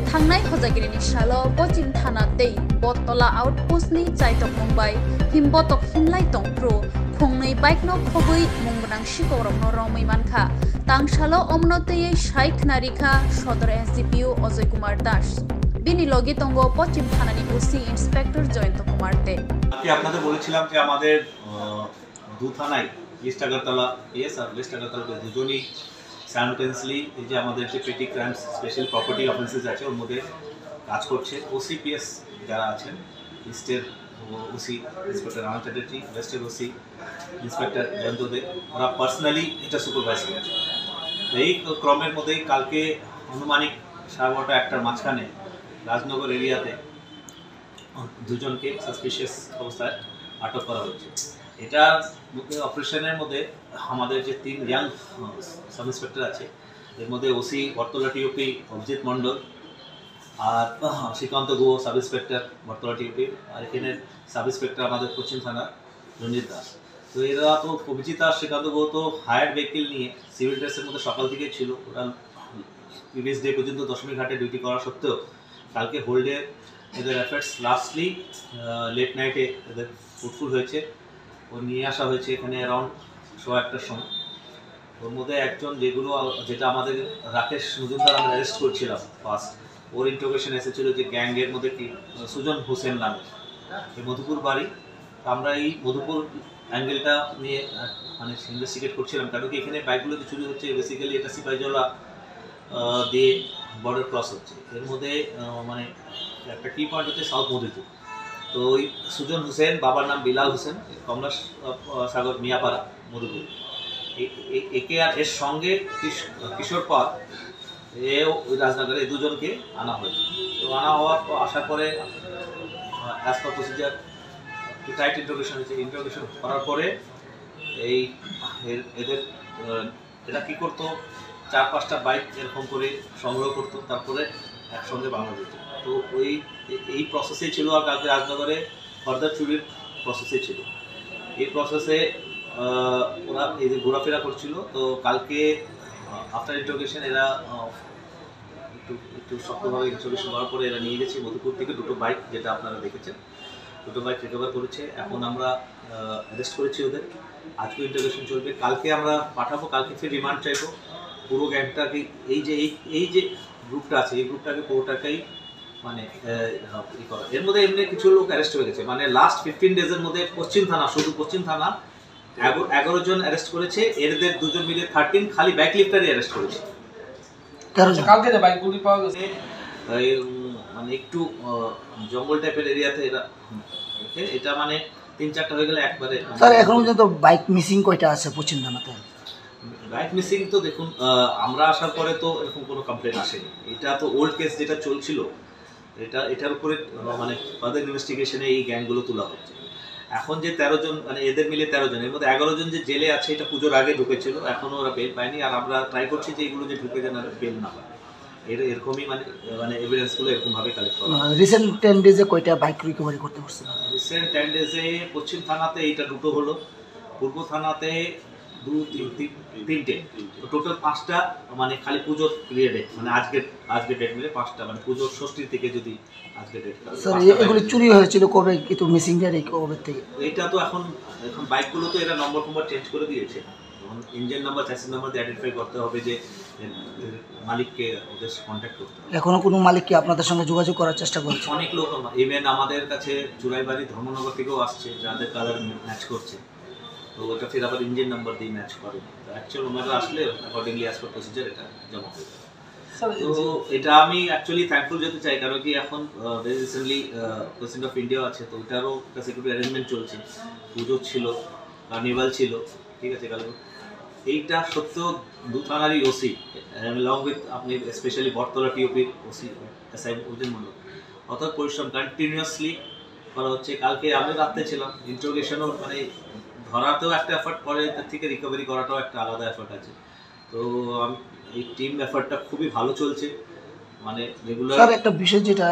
थांनाय हजागिरिनि सालो पश्चिम थाना तै बटला आउटपोस्टनि चाइटक मुंबाइ हिमबटक हिमलाइ तंप्रो खोंनै बाइकनो खबै मुंगनां सिकरमनो रमै मानखा तांसालो अमनतयै साइक नारिखा सदर एसडिपिओ अजय कुमार दास बिनि लगे तंग पश्चिम थानानि ओसि ইন্সপেক্টর জয়ন্ত কুমার দে। আজকে আপনাদের বলেছিলাম যে আমাদের দু থানায় ইস্ট আগরতলা এস আর ওয়েস্ট আগরতলা দুজনই সাইমultaneously এই যে আমাদের যে পেটি ক্রাইমস স্পেশাল প্রপার্টি অফেন্সেস আছে ওর মধ্যে কাজ করছে। ওসিপিএস যারা আছেন ইস্টের ওসি ইন্সপেক্টর রানা চ্যাটার্জি, ওয়েস্টের ওসি ইন্সপেক্টর জয়ন্ত দে, ওরা পার্সোনালি এটা সুপারভাইজ করছে। এই ক্রমের মধ্যেই কালকে আনুমানিক 12:30-1টার মাঝখানে রাজনগর এরিয়াতে দুজনকে সাসপিশিয়াস অবস্থায় আটক করা হয়েছে। এটা অপারেশনের মধ্যে আমাদের যে 3 ইয়াং সাব ইন্সপেক্টর আছে এর মধ্যে ওসি বটতলা টিওপি অভিজিৎ মণ্ডল আর শ্রীকান্ত গুহ সাব ইন্সপেক্টর বটতলা টিওপি, আর এখানে সাব ইন্সপেক্টর আমাদের পশ্চিম থানা রঞ্জিত দাস। তো এরা তো অভিজিৎ আর শ্রীকান্ত গুহ তো হায়ার ভেহিকেল নিয়ে সিভিল ড্রেসের মধ্যে সকাল থেকে ছিল। ওরা প্রিভিয়াস ডে পর্যন্ত দশমী ঘাটে ডিউটি করা সত্ত্বেও কালকে হোল্ডে এদের এফার্টস লাস্টলি লেট নাইটে এদের ফ্রুটফুল হয়েছে। ও নিয়ে আসা হয়েছে এখানে অ্যারাউন্ড 1:15টার সময়। ওর মধ্যে একজন যেটা আমাদের রাকেশ মজুমদার আমরা অ্যারেস্ট করছিলাম ফার্স্ট, ওর ইন্টারোগেশন এসেছিল যে গ্যাংয়ের মধ্যে কি সুজন হোসেন নামে এই মধুপুর বাড়ি। আমরা এই মধুপুর অ্যাঙ্গেলটা নিয়ে মানে ইনভেস্টিগেট করছিলাম, কারণ কি এখানে বাইকগুলো যে চুরি হচ্ছে বেসিক্যালি এটা সিপাহীজলা দিয়ে বর্ডার ক্রস হচ্ছে। এর মধ্যে মানে একটা কি পয়েন্ট হচ্ছে সাউথ মধুপুর। তো ওই সুজন হোসেন, বাবার নাম বিলাল হোসেন, কমলা সাগর মিয়াপাড়া মধুপুর, একে আর এর সঙ্গে কিশোর পাল ওই রাজনগরে এই দুজনকে আনা হয়েছে। তো আসার পরে as per procedure tight interrogation হয়েছে। ইন্টারোগেশন করার পরে এদের এরা কী করতো, 4-5টা বাইক এরকম করে সংগ্রহ করতো, তারপরে একসঙ্গে বাংলা যেত। তো এই প্রসেসেই ছিল। আর কালকে রাজনগরে ফার্দার চুরির প্রসেসে ছিল। এই প্রসেসে ওরা এই যে ঘোরাফেরা করছিল। তো কালকে আফটার ইন্টারোগেশন এরা একটু শক্তভাবে ইন্টারোগেশন করার পরে এরা নিয়ে গেছে মধুপুর থেকে 2টো বাইক, যেটা আপনারা দেখেছেন 2টো বাইক রিকভার করেছে। এখন আমরা অ্যারেস্ট করেছি ওদের। আজকে ইন্টারোগেশন চলবে, কালকে আমরা পাঠাবো, কালকে ফির রিমান্ড চাইবো। পুরো গ্যাংটাকে এই যে গ্রুপটা আছে এই গ্রুপটাকে পুরোটাকেই মানে করা। এর মধ্যে এমনি কিছু লোক অ্যারেস্ট হয়ে গেছে, মানে লাস্ট 15 ডেজের মধ্যে পশ্চিম থানা, শুধু পশ্চিম থানা 11 জন অ্যারেস্ট করেছে। এদের 2 জন মিলে 13, খালি বাইক লিফটারই অ্যারেস্ট করেছে। কালকে যে বাইকগুলি পাওয়া গেছে মানে একটু জঙ্গল টাইপের এরিয়াতে এরা এটা মানে 3-4টা হয়ে গেলে একবারে। স্যার এখন পর্যন্ত বাইক মিসিং কয়টা আছে পশ্চিম থানাতে? বাইক মিসিং তো দেখুন আমরা আসার পরে তো এরকম কোনো কমপ্লেন আসেনি। এটা তো ওল্ড কেস যেটা চলছিল, এটার উপরে মানে ফার্দার ইনভেস্টিগেশনে এই গ্যাংগুলো তোলা হচ্ছে। এখন যে 13 জন মানে এদের মিলে 13 জন, এর মধ্যে 11 জন যে জেলে আছে এটা পুজোর আগে ঢুকেছিল, এখনও ওরা বেল পায়নি। আর আমরা ট্রাই করছি যে এগুলো যে ঢুকে যেন বেল না পায়, এরকমই মানে এভিডেন্সগুলো এরকমভাবে কালেক্ট করা। রিসেন্ট 10 ডেজে কয়টা বাইক রিকভারি করতে পারছেন? রিসেন্ট 10 ডেজে পশ্চিম থানাতে এইটা 2টো হলো, পূর্ব থানাতে 2-3-3টে, টোটাল 5টা মানে খালি পুজোর পিরিয়ডে, মানে আজকে ডেট মিলে 5টা, মানে পুজোর ষষ্ঠীর থেকে যদি আজকে ডেট। স্যার এগুলো চুরি হয়েছিল কবে, কিন্তু মিসিং ডেট কবে থেকে? এইটা তো এখন বাইকগুলো তো এরা নম্বর চেঞ্জ করে দিয়েছে। এখন ইঞ্জিন নাম্বার, চ্যাসিস নাম্বার দিয়ে আইডেন্টিফাই করতে হবে যে মালিককে ওদের কন্ট্যাক্ট করতে হবে। এখনো কোনো মালিক কি আপনাদের সঙ্গে যোগাযোগ করার চেষ্টা করছে? অনেক লোক, ইভেন আমাদের কাছে চুরাইবাড়ি ধর্মনগর থেকেও আসছে যাদের কালার ম্যাচ করছে। তো ওটা ফির আবার ইঞ্জিন নাম্বার দিয়ে ম্যাচ করে। তো অ্যাকচুয়াল ওনারা আসলে অ্যাকর্ডিংলি অ্যাজ পার প্রসিজার এটা জমা হয়ে যাবে। তো এটা আমি অ্যাকচুয়ালি থ্যাঙ্কফুল যেতে চাই, কারণ কি এখন very recently president of India আছে, তো ওটারও একটা সিকিউরিটি অ্যারেঞ্জমেন্ট চলছে। পুজো ছিল, কার্নিভাল ছিল, ঠিক আছে। কারণ এইটা সত্ত্বেও 2 থানারই ওসি লং উইথ আপনি স্পেশালি বটতলা টিওপির ওসি এসআই অভিজিৎ মণ্ডল অর্থাৎ পরিশ্রম কন্টিনিউয়াসলি করা হচ্ছে। কালকে আমি রাত্রে ছিলাম, ইন্টারোগেশনও মানে ধরাতেও একটা এফার্ট, পরে এর থেকে রিকভারি করাটাও একটা আলাদা এফার্ট আছে। তো এই টিম এফার্টটা খুবই ভালো চলছে, মানে রেগুলার। একটা বিষয় যেটা